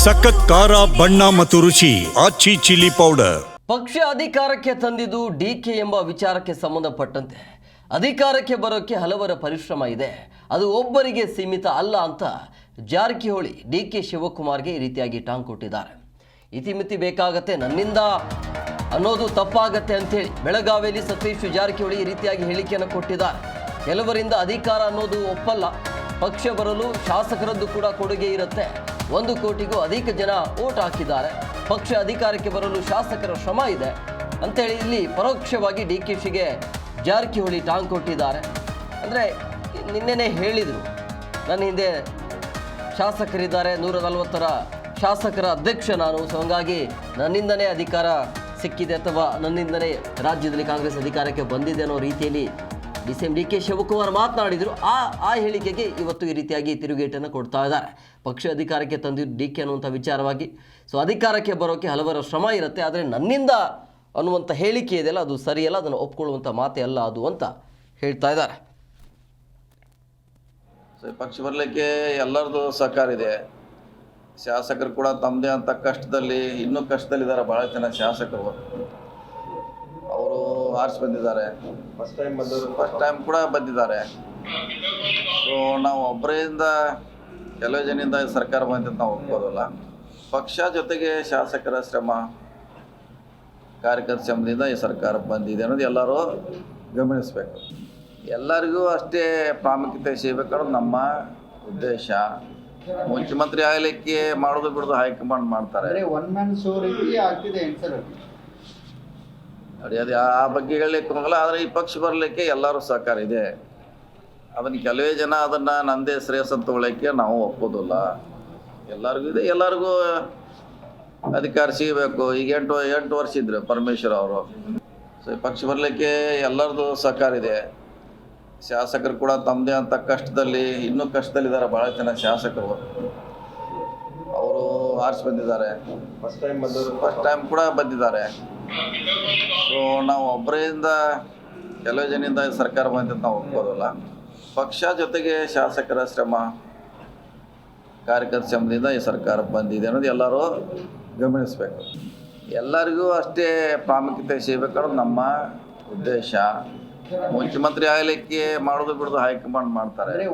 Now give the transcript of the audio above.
ಸಖತ್ ಖಾರ ಬಣ್ಣ ಮತ್ತು ರುಚಿ ಆಚಿ ಚಿಲ್ಲಿ ಪೌಡರ್. ಪಕ್ಷ ಅಧಿಕಾರಕ್ಕೆ ತಂದಿದ್ದು ಡಿಕೆ ಎಂಬ ವಿಚಾರಕ್ಕೆ ಸಂಬಂಧಪಟ್ಟಂತೆ ಅಧಿಕಾರಕ್ಕೆ ಬರೋಕ್ಕೆ ಹಲವರ ಪರಿಶ್ರಮ ಇದೆ, ಅದು ಒಬ್ಬರಿಗೆ ಸೀಮಿತ ಅಲ್ಲ ಅಂತ ಜಾರಕಿಹೊಳಿ ಡಿಕೆ ಶಿವಕುಮಾರ್ಗೆ ಈ ರೀತಿಯಾಗಿ ಟಾಂಗ್ ಕೊಟ್ಟಿದ್ದಾರೆ. ಇತಿಮಿತಿ ಬೇಕಾಗತ್ತೆ, ನನ್ನಿಂದ ಅನ್ನೋದು ತಪ್ಪಾಗತ್ತೆ ಅಂತೇಳಿ ಬೆಳಗಾವಿಯಲ್ಲಿ ಸತೀಶ್ ಜಾರಕಿಹೊಳಿ ಈ ರೀತಿಯಾಗಿ ಹೇಳಿಕೆಯನ್ನು ಕೊಟ್ಟಿದ್ದಾರೆ. ಕೆಲವರಿಂದ ಅಧಿಕಾರ ಅನ್ನೋದು ಒಪ್ಪಲ್ಲ, ಪಕ್ಷ ಬರಲು ಶಾಸಕರದ್ದು ಕೂಡ ಕೊಡುಗೆ ಇರುತ್ತೆ. 1 ಕೋಟಿಗೂ ಅಧಿಕ ಜನ ಓಟ್ ಹಾಕಿದ್ದಾರೆ, ಪಕ್ಷ ಅಧಿಕಾರಕ್ಕೆ ಬರಲು ಶಾಸಕರ ಶ್ರಮ ಇದೆ ಅಂತೇಳಿ ಇಲ್ಲಿ ಪರೋಕ್ಷವಾಗಿ ಡಿಕೆಶಿಗೆ ಜಾರಕಿಹೊಳಿ ಟಾಂಗ್ ಕೊಟ್ಟಿದ್ದಾರೆ. ಅಂದರೆ ನಿನ್ನೆನೇ ಹೇಳಿದರು, ನನ್ನ ಹಿಂದೆ ಶಾಸಕರಿದ್ದಾರೆ, 140ರ ಶಾಸಕರ ಅಧ್ಯಕ್ಷ ನಾನು, ಸೊ ಹಂಗಾಗಿ ನನ್ನಿಂದನೇ ಅಧಿಕಾರ ಸಿಕ್ಕಿದೆ ಅಥವಾ ನನ್ನಿಂದನೇ ರಾಜ್ಯದಲ್ಲಿ ಕಾಂಗ್ರೆಸ್ ಅಧಿಕಾರಕ್ಕೆ ಬಂದಿದೆ ಅನ್ನೋ ರೀತಿಯಲ್ಲಿ ಡಿಕೆ ಶಿವಕುಮಾರ್ ಮಾತನಾಡಿದರು. ಆ ಹೇಳಿಕೆಗೆ ಇವತ್ತು ಈ ರೀತಿಯಾಗಿ ತಿರುಗೇಟನ್ನು ಕೊಡ್ತಾ ಇದ್ದಾರೆ. ಪಕ್ಷ ಅಧಿಕಾರಕ್ಕೆ ತಂದಿದ್ದು ಡಿಕೆ ಅನ್ನುವಂಥ ವಿಚಾರವಾಗಿ. ಸೊ ಅಧಿಕಾರಕ್ಕೆ ಬರೋಕ್ಕೆ ಹಲವರ ಶ್ರಮ ಇರುತ್ತೆ, ಆದರೆ ನನ್ನಿಂದ ಅನ್ನುವಂಥ ಹೇಳಿಕೆ ಇದೆಯಲ್ಲ ಅದು ಸರಿಯಲ್ಲ, ಅದನ್ನು ಒಪ್ಕೊಳ್ಳುವಂಥ ಮಾತೇ ಅಲ್ಲ ಅದು ಅಂತ ಹೇಳ್ತಾ ಇದ್ದಾರೆ. ಸೊ ಪಕ್ಷ ಬರಲಿಕ್ಕೆ ಎಲ್ಲರದು ಸಹಕಾರ ಇದೆ. ಶಾಸಕರು ಕೂಡ ತಮ್ಮದೇ ಅಂತ ಕಷ್ಟದಲ್ಲಿ, ಇನ್ನೂ ಕಷ್ಟದಲ್ಲಿದ್ದಾರೆ. ಭಾಳ ಜನ ಶಾಸಕರು ಅವರು ಆರಿಸಿ ಬಂದಿದ್ದಾರೆ, ಫಸ್ಟ್ ಟೈಮ್ ಕೂಡ ಬಂದಿದ್ದಾರೆ. ಸೊ ನಾವು ಒಬ್ಬರಿಂದ ಕೆಲವು ಜನಿಂದ ಸರ್ಕಾರ ಬಂದಿದ್ದು ನಾವು ಒಪ್ಕೋದಲ್ಲ. ಪಕ್ಷ ಜೊತೆಗೆ ಶಾಸಕರ ಶ್ರಮ, ಕಾರ್ಯಕರ್ತರ ಶ್ರಮದಿಂದ ಈ ಸರ್ಕಾರ ಬಂದಿದೆ ಅನ್ನೋದು ಎಲ್ಲರೂ ಗಮನಿಸಬೇಕು. ಎಲ್ಲರಿಗೂ ಅಷ್ಟೇ ಪ್ರಾಮುಖ್ಯತೆ ಸಿಗಬೇಕನ್ನೋದು ನಮ್ಮ ಉದ್ದೇಶ. ಮುಖ್ಯಮಂತ್ರಿ ಆಗಲಿಕ್ಕೆ ಮಾಡೋದು ಬಿಡೋದು ಹೈಕಮಾಂಡ್ ಮಾಡ್ತಾರೆ. ನೋಡಿ, ಅದು ಆ ಬಗ್ಗೆ ಹೇಳಲಿಕ್ಕೆ ಹೋಗಲ್ಲ. ಆದರೆ ಈ ಪಕ್ಷ ಬರಲಿಕ್ಕೆ ಎಲ್ಲರೂ ಸಹಕಾರ ಇದೆ. ಅದನ್ನು ಕೆಲವೇ ಜನ ಅದನ್ನು ನಂದೇ ಶ್ರೇಯಸ್ ಅಂತ ತೊಗೊಳ್ಳೋಕ್ಕೆ ನಾವು ಒಪ್ಪೋದಿಲ್ಲ. ಎಲ್ಲರಿಗೂ ಇದೆ, ಎಲ್ಲರಿಗೂ ಅಧಿಕಾರ ಸಿಗಬೇಕು. ಈಗ 8 ವರ್ಷ ಇದ್ರು ಪರಮೇಶ್ವರ್ ಅವರು. ಸೊ ಈ ಪಕ್ಷ ಬರಲಿಕ್ಕೆ ಎಲ್ಲರದು ಸಹಕಾರ ಇದೆ. ಶಾಸಕರು ಕೂಡ ತಮ್ಮದೇ ಅಂತ ಕಷ್ಟದಲ್ಲಿ, ಇನ್ನೂ ಕಷ್ಟದಲ್ಲಿದ್ದಾರೆ. ಭಾಳ ಜನ ಶಾಸಕರು ಅವರು ಆರಿಸಿ ಬಂದಿದ್ದಾರೆ, ಫಸ್ಟ್ ಟೈಮ್ ಕೂಡ ಬಂದಿದ್ದಾರೆ. ಸೊ ನಾವು ಒಬ್ಬರಿಂದ ಕೆಲವು ಜನಿಂದ ಸರ್ಕಾರ ಬಂದಿದ್ದು ನಾವು ಒಪ್ಕೋದಲ್ಲ. ಪಕ್ಷ ಜೊತೆಗೆ ಶಾಸಕರ ಶ್ರಮ, ಕಾರ್ಯಕರ್ತರ ಶ್ರಮದಿಂದ ಈ ಸರ್ಕಾರ ಬಂದಿದೆ ಅನ್ನೋದು ಎಲ್ಲರೂ ಗಮನಿಸಬೇಕು. ಎಲ್ಲರಿಗೂ ಅಷ್ಟೇ ಪ್ರಾಮುಖ್ಯತೆ ಸಿಗಬೇಕನ್ನೋದು ನಮ್ಮ ಉದ್ದೇಶ. ಮುಖ್ಯಮಂತ್ರಿ ಆಗಲಿಕ್ಕೆ ಮಾಡೋದು ಬಿಡೋದು ಹೈಕಮಾಂಡ್ ಮಾಡ್ತಾರೆ.